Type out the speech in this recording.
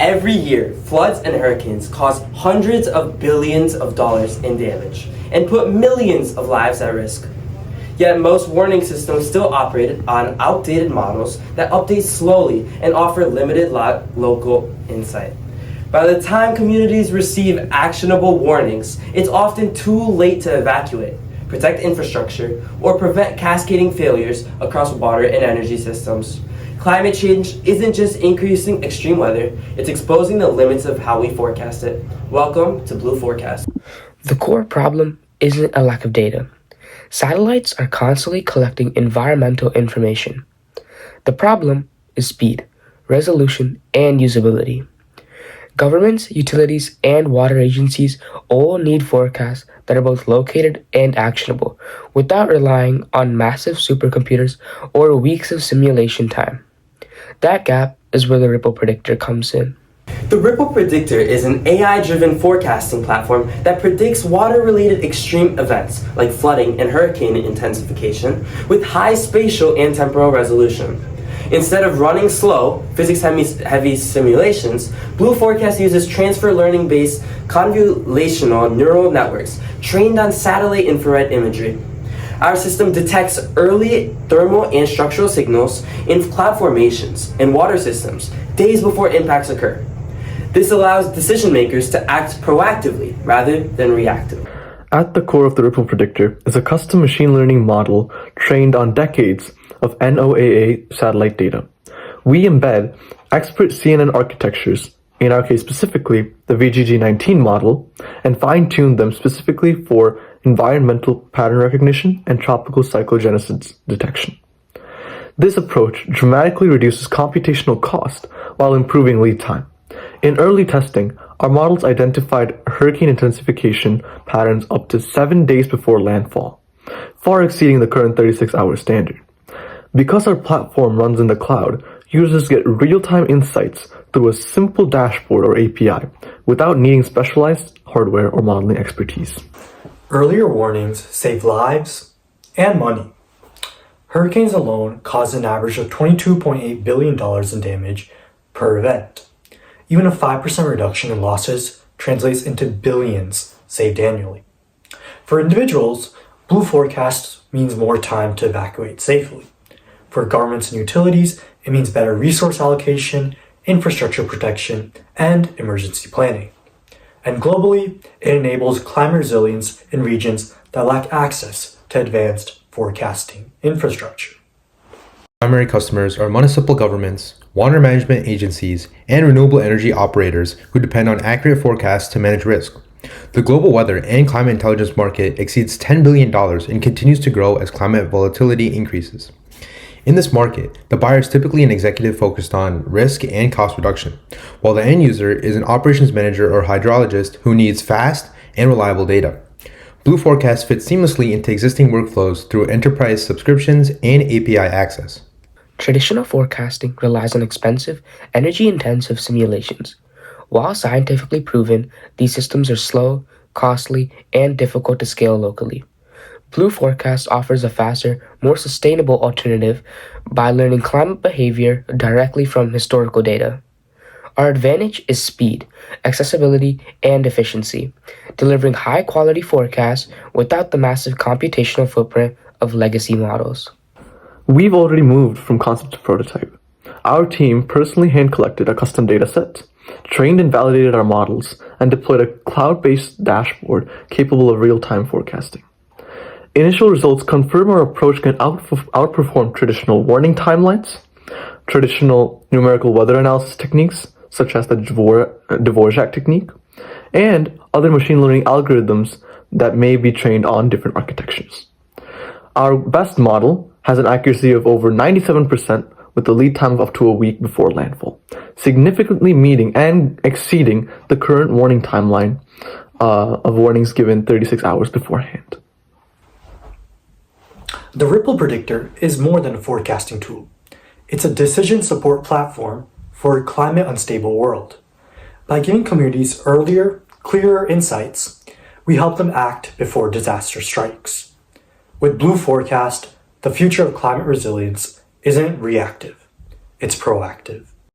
Every year, floods and hurricanes cause hundreds of billions of dollars in damage and put millions of lives at risk. Yet most warning systems still operate on outdated models that update slowly and offer limited local insight. By the time communities receive actionable warnings, it's often too late to evacuate, protect infrastructure, or prevent cascading failures across water and energy systems. Climate change isn't just increasing extreme weather, it's exposing the limits of how we forecast it. Welcome to BlueForecast. The core problem isn't a lack of data. Satellites are constantly collecting environmental information. The problem is speed, resolution, and usability. Governments, utilities, and water agencies all need forecasts that are both located and actionable without relying on massive supercomputers or weeks of simulation time. That gap is where the Ripple Predictor comes in. The Ripple Predictor is an AI-driven forecasting platform that predicts water-related extreme events like flooding and hurricane intensification with high spatial and temporal resolution. Instead of running slow, physics-heavy simulations, BlueForecast uses transfer learning-based convolutional neural networks trained on satellite infrared imagery. Our system detects early thermal and structural signals in cloud formations and water systems days before impacts occur. This allows decision makers to act proactively rather than reactively. At the core of the Ripple Predictor is a custom machine learning model trained on decades of NOAA satellite data. We embed expert CNN architectures, in our case specifically the VGG19 model, and fine-tune them specifically for environmental pattern recognition and tropical cyclogenesis detection. This approach dramatically reduces computational cost while improving lead time. In early testing, our models identified hurricane intensification patterns up to 7 days before landfall, far exceeding the current 36-hour standard. Because our platform runs in the cloud, users get real-time insights through a simple dashboard or API without needing specialized hardware or modeling expertise. Earlier warnings save lives and money. Hurricanes alone caused an average of $22.8 billion in damage per event. Even a 5% reduction in losses translates into billions saved annually. For individuals, BlueForecast means more time to evacuate safely. For governments and utilities, it means better resource allocation, infrastructure protection, and emergency planning. And globally, it enables climate resilience in regions that lack access to advanced forecasting infrastructure. Primary customers are municipal governments, water management agencies, and renewable energy operators who depend on accurate forecasts to manage risk. The global weather and climate intelligence market exceeds $10 billion and continues to grow as climate volatility increases. In this market, the buyer is typically an executive focused on risk and cost reduction, while the end user is an operations manager or hydrologist who needs fast and reliable data. BlueForecast fits seamlessly into existing workflows through enterprise subscriptions and API access. Traditional forecasting relies on expensive, energy-intensive simulations. While scientifically proven, these systems are slow, costly, and difficult to scale locally. BlueForecast offers a faster, more sustainable alternative by learning climate behavior directly from historical data. Our advantage is speed, accessibility, and efficiency, delivering high-quality forecasts without the massive computational footprint of legacy models. We've already moved from concept to prototype. Our team personally hand-collected a custom dataset, trained and validated our models, and deployed a cloud-based dashboard capable of real-time forecasting. Initial results confirm our approach can outperform traditional warning timelines, traditional numerical weather analysis techniques, such as the Dvorak technique, and other machine learning algorithms that may be trained on different architectures. Our best model has an accuracy of over 97% with a lead time of up to a week before landfall, significantly meeting and exceeding the current warning timeline of warnings given 36 hours beforehand. The Ripple Predictor is more than a forecasting tool. It's a decision support platform for a climate unstable world. By giving communities earlier, clearer insights, we help them act before disaster strikes. With BlueForecast, the future of climate resilience isn't reactive, it's proactive.